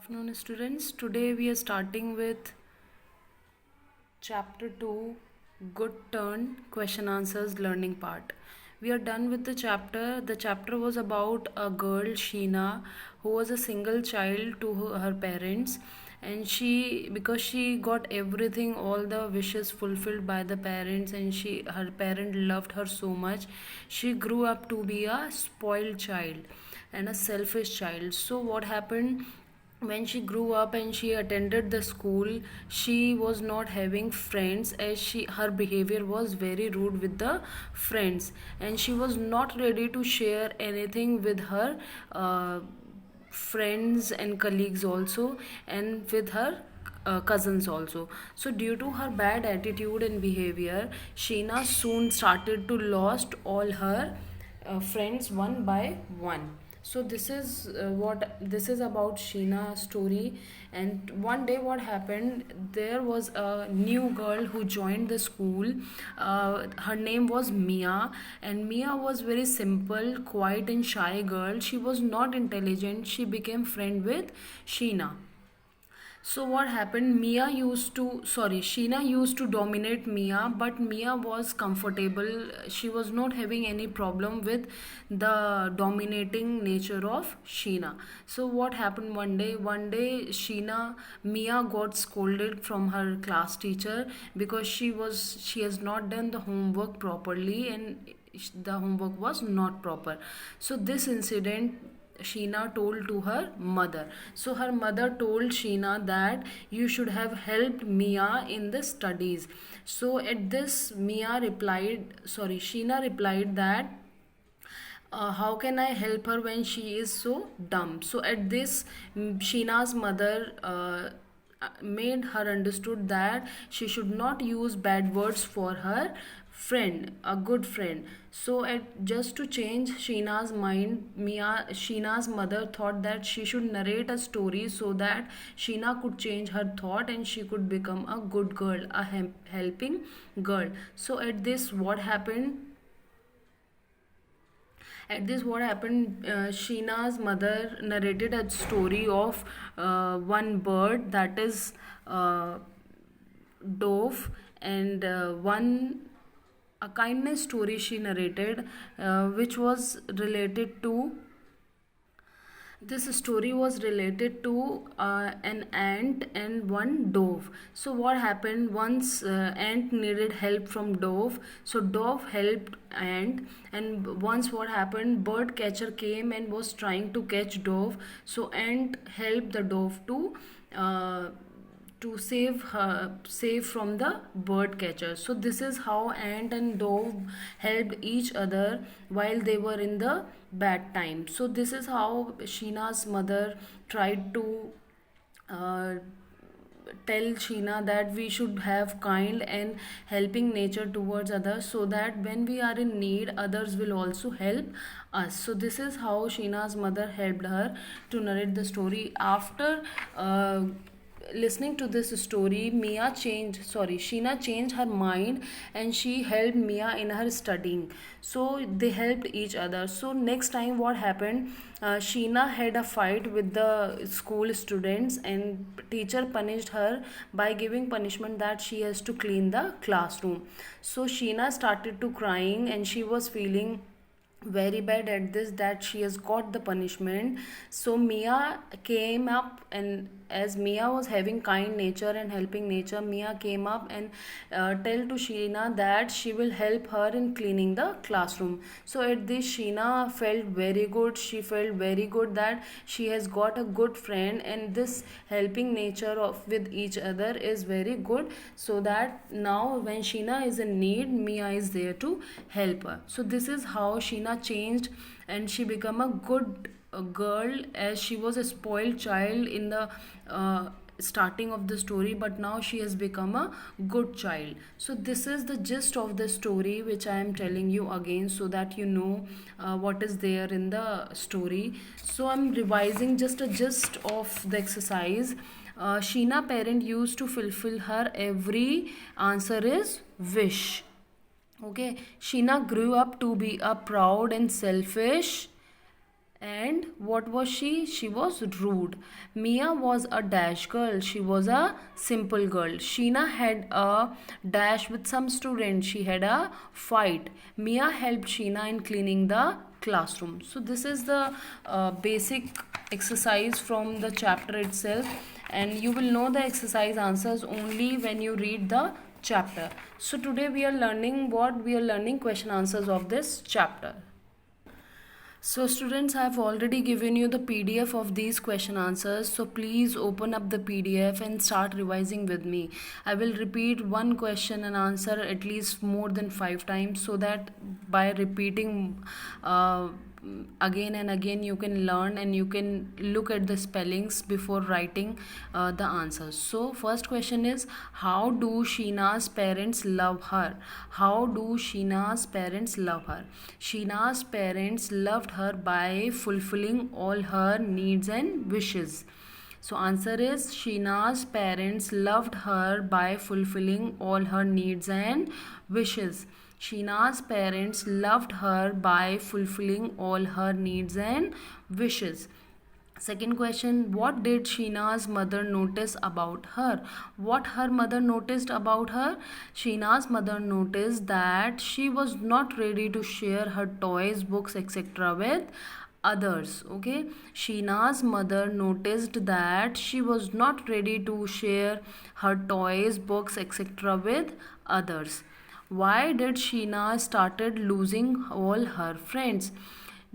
Afternoon, students. Today we are starting with chapter 2, Good Turn Question Answers Learning Part. We are done with the chapter. The chapter was about a girl, Sheena, who was a single child to her parents, and because she got everything, all the wishes fulfilled by the parents, and her parent loved her so much, she grew up to be a spoiled child and a selfish child. So what happened? When she grew up and she attended the school, she was not having friends, as she her behavior was very rude with the friends, and she was not ready to share anything with her friends and colleagues also, and with her cousins also. So due to her bad attitude and behavior, Sheena soon started to lost all her friends one by one. So this is what this is about Sheena story. And one day what happened, there was a new girl who joined the school. Her name was Mia, and Mia was very simple, quiet and shy girl. She was not intelligent. She became friend with Sheena. So what happened? Sheena used to dominate Mia, but Mia was comfortable. She was not having any problem with the dominating nature of Sheena. So what happened one day? One day, Mia got scolded from her class teacher because she has not done the homework properly, and the homework was not proper. So this incident Sheena told to her mother. So her mother told Sheena that you should have helped Mia in the studies. So at this, Sheena replied that how can I help her when she is so dumb? So at this, Sheena's mother made her understood that she should not use bad words for her friend, a good friend. So at just to change Sheena's mind, Sheena's mother thought that she should narrate a story so that Sheena could change her thought and she could become a good girl, a helping girl. So at this, what happened? At this, what happened? Sheena's mother narrated a story of one bird, that is dove, and one a kindness story she narrated, which was related to this story was related to an ant and one dove. So what happened? Once ant needed help from dove, so dove helped ant. And once what happened? Bird catcher came and was trying to catch dove. So ant helped the dove uh, to save from the bird catcher. So this is how ant and dove helped each other while they were in the bad time. So this is how Sheena's mother tried to uh, tell Sheena that we should have kind and helping nature towards others, so that when we are in need, others will also help us. So this is how Sheena's mother helped her to narrate the story. After listening to this story, Sheena changed her mind, and she helped Mia in her studying. So they helped each other. So next time, what happened? Sheena had a fight with the school students, and teacher punished her by giving punishment that she has to clean the classroom. So Sheena started to crying, and she was feeling very bad at this, that she has got the punishment. So Mia came up, and as Mia was having kind nature and helping nature, Mia came up and tell to Sheena that she will help her in cleaning the classroom. So at this, Sheena felt very good. She felt very good that she has got a good friend, and this helping nature of with each other is very good, so that now when Sheena is in need, Mia is there to help her. So this is how Sheena changed, and she became a good girl, as she was a spoiled child in the starting of the story, but now she has become a good child. So this is the gist of the story, which I am telling you again, so that you know what is there in the story. So I'm revising just a gist of the exercise. Sheena parent used to fulfill her every answer is wish. Okay, Sheena grew up to be a proud and selfish And what was she? She was rude. Mia was a dash girl. She was a simple girl. Sheena had a dash with some students. She had a fight. Mia helped Sheena in cleaning the classroom. So this is the basic exercise from the chapter itself, and you will know the exercise answers only when you read the chapter. So today we are learning what? We are learning question answers of this chapter. So students, I have already given you the PDF of these question answers. So please open up the PDF and start revising with me. I will repeat one question and answer at least more than 5 times, so that by repeating again and again you can learn and you can look at the spellings before writing the answers. So first question is, how do Sheena's parents love her? How do Sheena's parents love her? Sheena's parents loved her by fulfilling all her needs and wishes. So answer is, Sheena's parents loved her by fulfilling all her needs and wishes. Sheena's parents loved her by fulfilling all her needs and wishes. Second question, what did Sheena's mother notice about her? What her mother noticed about her? Sheena's mother noticed that she was not ready to share her toys, books, etc. with others. Okay, Sheena's mother noticed that she was not ready to share her toys, books, etc. with others. Why did Sheena started losing all her friends?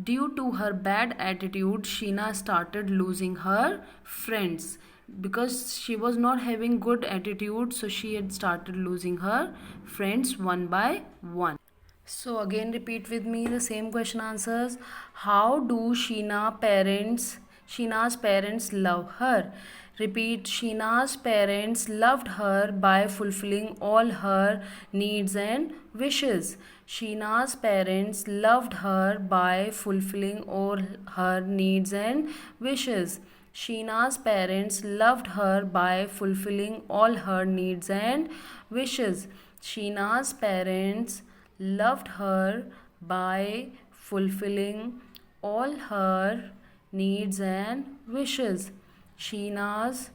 Due to her bad attitude, Sheena started losing her friends. Because she was not having good attitude, so she had started losing her friends one by one. So again repeat with me the same question answers. How do Sheena's parents love her? Repeat, Sheena's parents loved her by fulfilling all her needs and wishes. Sheena's parents loved her by fulfilling all her needs and wishes. Sheena's parents loved her by fulfilling all her needs and wishes. Sheena's parents loved her by fulfilling all her needs and wishes. Sheena's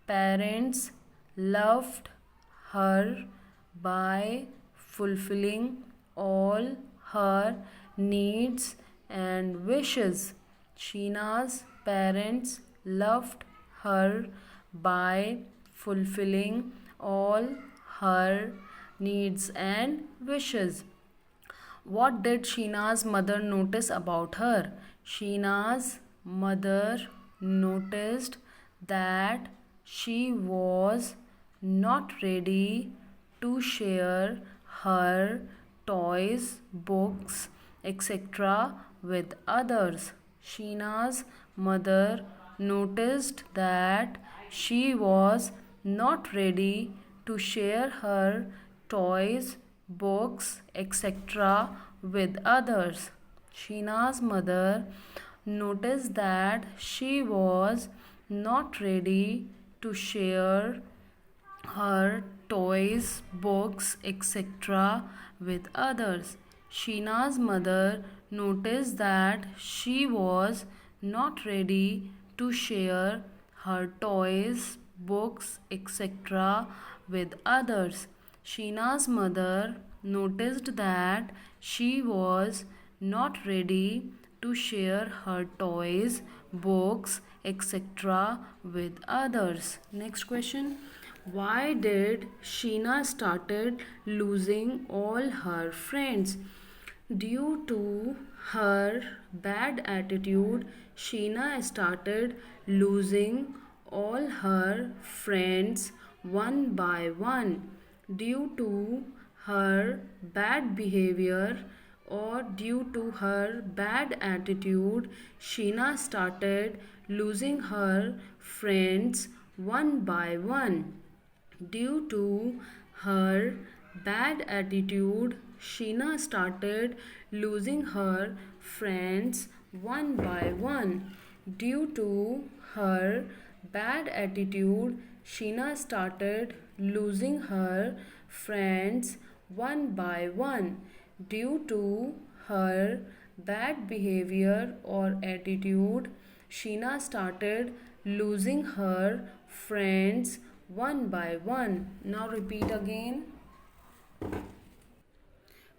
parents loved her by fulfilling all her needs and wishes. Sheena's parents loved her by fulfilling all her needs and wishes. What did Sheena's mother notice about her? Sheena's mother noticed that she was not ready to share her toys, books, etc. with others. Sheena's mother noticed that she was not ready to share her toys, books, etc. with others. Sheena's mother noticed that she was not ready to share her toys, books, etc. with others. Sheena's mother noticed that she was not ready to share her toys, books, etc. with others. Sheena's mother noticed that she was not ready to share her toys, books, etc. with others. Next question. Why did Sheena started losing all her friends? Due to her bad attitude, Sheena started losing all her friends one by one. Due to her bad behavior or due to her bad attitude, Sheena started losing her friends one by one. Due to her bad attitude, Sheena started losing her friends one by one. Due to her bad attitude, Sheena started losing her friends one by one. Due to her bad behavior or attitude, Sheena started losing her friends one by one. Now repeat again.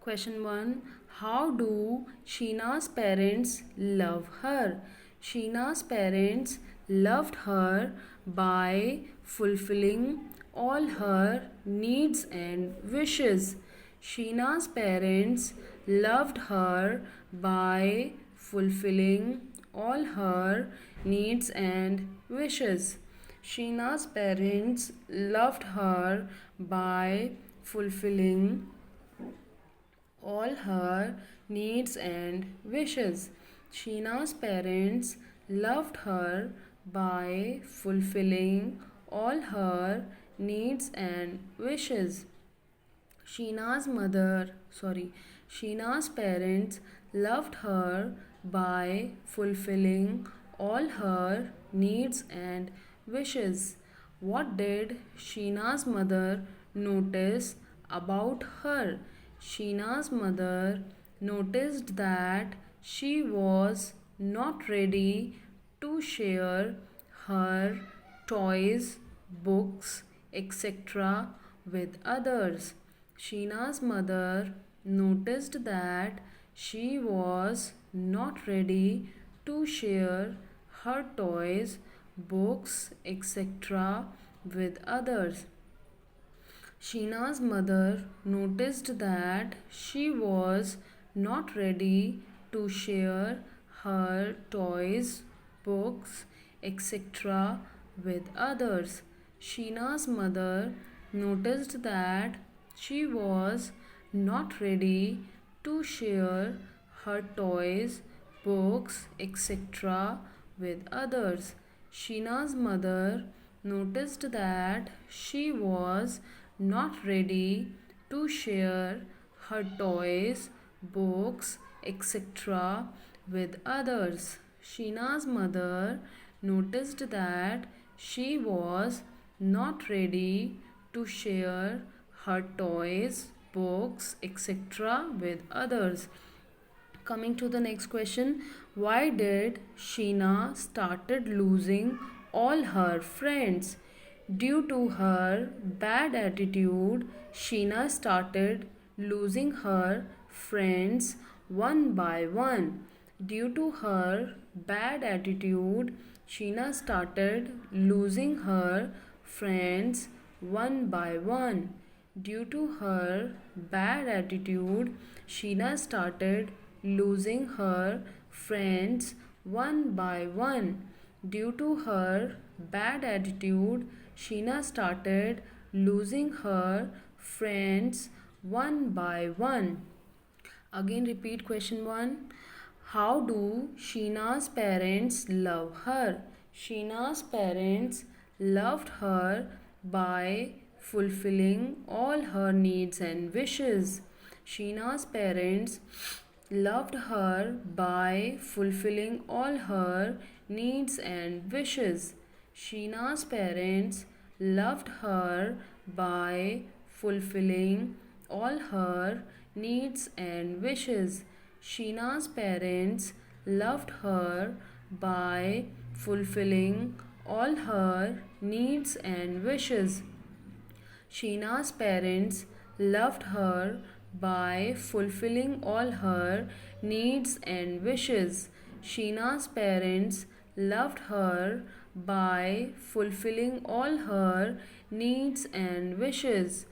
Question 1. How do Sheena's parents love her? Sheena's parents loved her by fulfilling all her needs and wishes. Sheena's parents loved her by fulfilling all her needs and wishes. Sheena's parents loved her by fulfilling all her needs and wishes. Sheena's parents loved her by fulfilling all her needs and wishes. Sheena's parents loved her by fulfilling all her needs and wishes. What did Sheena's mother notice about her? Sheena's mother noticed that she was not ready to share her toys, books, etc. with others. Sheena's mother noticed that she was not ready to share her toys, books, etc. with others. Sheena's mother noticed that she was not ready to share her toys, books, etc. with others. Sheena's mother noticed that she was not ready to share her toys, books, etc. with others. Sheena's mother noticed that she was not ready to share her toys, books, etc. with others. Sheena's mother noticed that she was not ready to share her toys, books, etc. with others. Coming to the next question, why did Sheena started losing all her friends? Due to her bad attitude, Sheena started losing her friends one by one. Due to her bad attitude, Sheena started losing her friends one by one. Due to her bad attitude, Sheena started losing her friends one by one. Due to her bad attitude, Sheena started losing her friends one by one. Again, repeat question 1. How do Sheena's parents love her? Sheena's parents loved her by fulfilling all her needs and wishes. Sheena's parents loved her by fulfilling all her needs and wishes. Sheena's parents loved her by fulfilling all her needs and wishes. Sheena's parents loved her by fulfilling all her needs and wishes. Sheena's parents loved her by fulfilling all her needs and wishes. Sheena's parents loved her by fulfilling all her needs and wishes.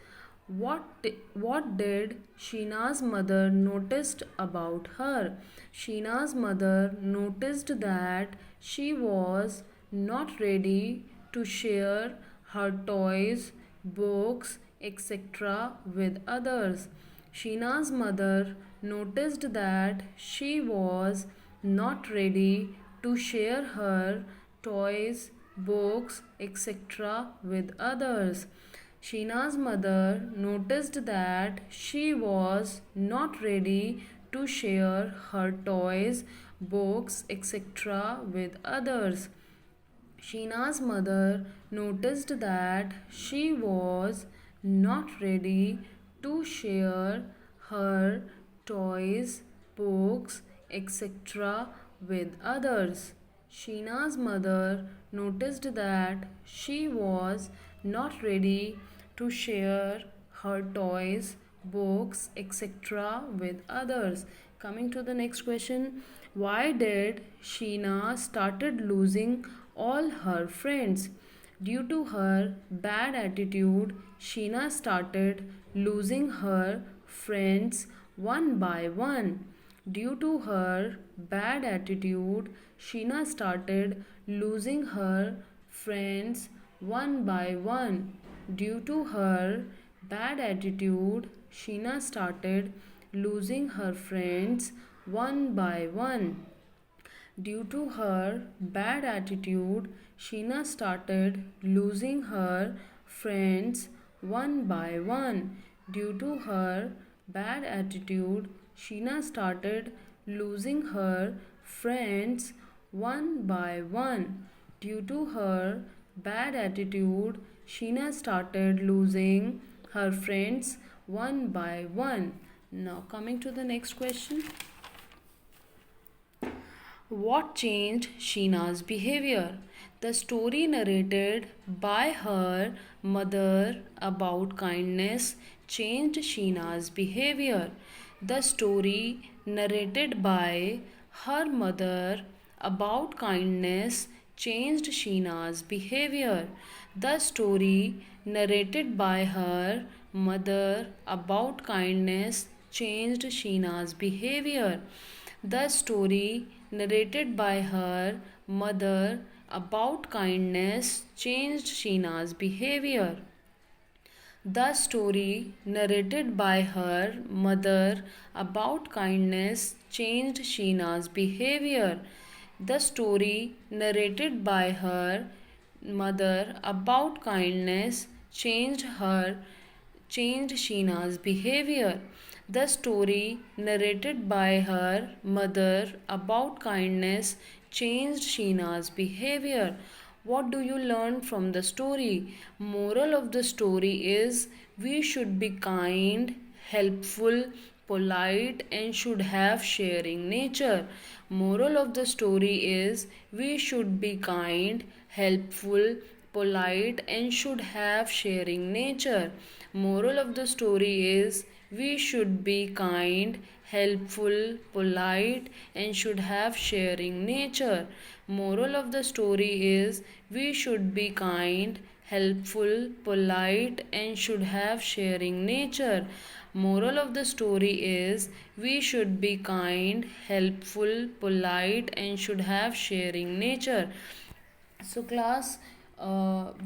What did Sheena's mother noticed about her? Sheena's mother noticed that she was not ready to share her toys, books, etc. with others. Sheena's mother noticed that she was not ready to share her toys, books, etc. with others. Sheena's mother noticed that she was not ready to share her toys, books, etc. with others. Sheena's mother noticed that she was not ready to share her toys, books, etc. with others. Sheena's mother noticed that she was not ready to share her toys, books, etc. with others. Coming to the next question, why did Sheena started losing all her friends? Due to her bad attitude, Sheena started losing her friends one by one. Due to her bad attitude, Sheena started losing her friends one by one. Due to her bad attitude, Sheena started losing her friends one by one. Due to her bad attitude, Sheena started losing her friends one by one. Due to her bad attitude, Sheena started losing her friends one by one. Due to her bad attitude, Sheena started losing her friends one by one. Now, coming to the next question. What changed Sheena's behavior? The story narrated by her mother about kindness changed Sheena's behavior. The story narrated by her mother about kindness changed Sheena's behavior. The story narrated by her mother about kindness changed Sheena's behavior. The story narrated by her mother about kindness changed Sheena's behavior. The story narrated by her mother about kindness changed Sheena's behavior. The story narrated by her mother about kindness changed Sheena's behavior. The story narrated by her mother about kindness changed Sheena's behavior. What do you learn from the story? Moral of the story is we should be kind, helpful, polite, and should have sharing nature. Moral of the story is we should be kind, helpful, polite, and should have sharing nature. Moral of the story is we should be kind, helpful, polite, and should have sharing nature. Moral of the story is we should be kind, helpful, polite, and should have sharing nature. Moral of the story is we should be kind, helpful, polite, and should have sharing nature. So, class,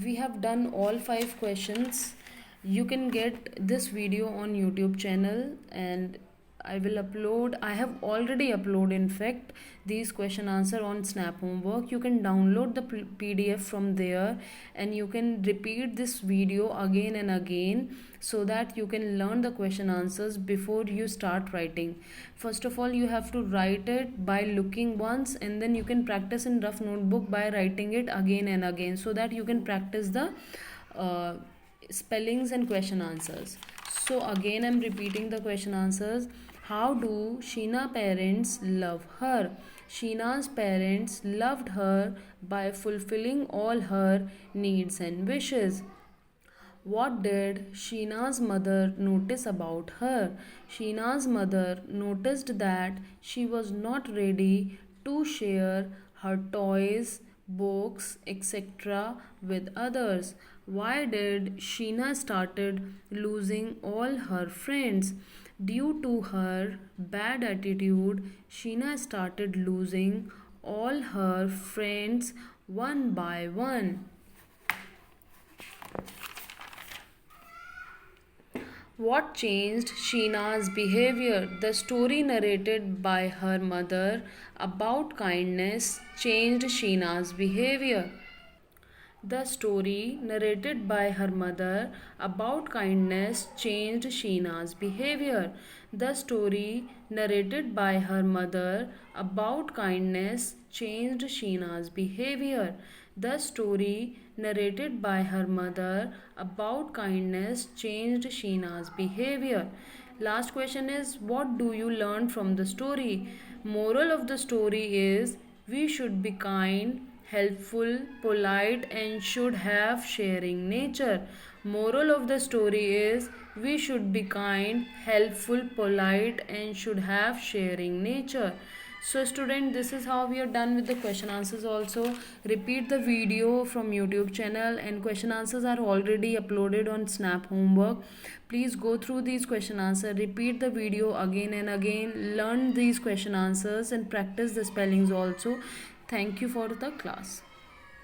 we have done all 5 questions. You can get this video on YouTube channel, and I have already uploaded in fact these question answer on Snap Homework. You can download the PDF from there, and you can repeat this video again and again so that you can learn the question answers before you start writing. First of all, you have to write it by looking once, and then you can practice in rough notebook by writing it again and again so that you can practice the uh, spellings and question answers. So again, I'm repeating the question answers. How do Sheena parents love her? Sheena's parents loved her by fulfilling all her needs and wishes. What did Sheena's mother notice about her? Sheena's mother noticed that she was not ready to share her toys, books, etc. with others. Why did Sheena started losing all her friends? Due to her bad attitude, Sheena started losing all her friends one by one. What changed Sheena's behavior? The story narrated by her mother about kindness changed Sheena's behavior. The story narrated by her mother about kindness changed Sheena's behavior. The story narrated by her mother about kindness changed Sheena's behavior. The story narrated by her mother about kindness changed Sheena's behavior. Last question is, what do you learn from the story? Moral of the story is, we should be kind, helpful, polite, and should have sharing nature. Moral of the story is, we should be kind, helpful, polite, and should have sharing nature. So student, this is how we are done with the question answers. Also repeat the video from YouTube channel, and question answers are already uploaded on Snap Homework. Please go through these question answers, repeat the video again and again, learn these question answers and practice the spellings also. Thank you for the class.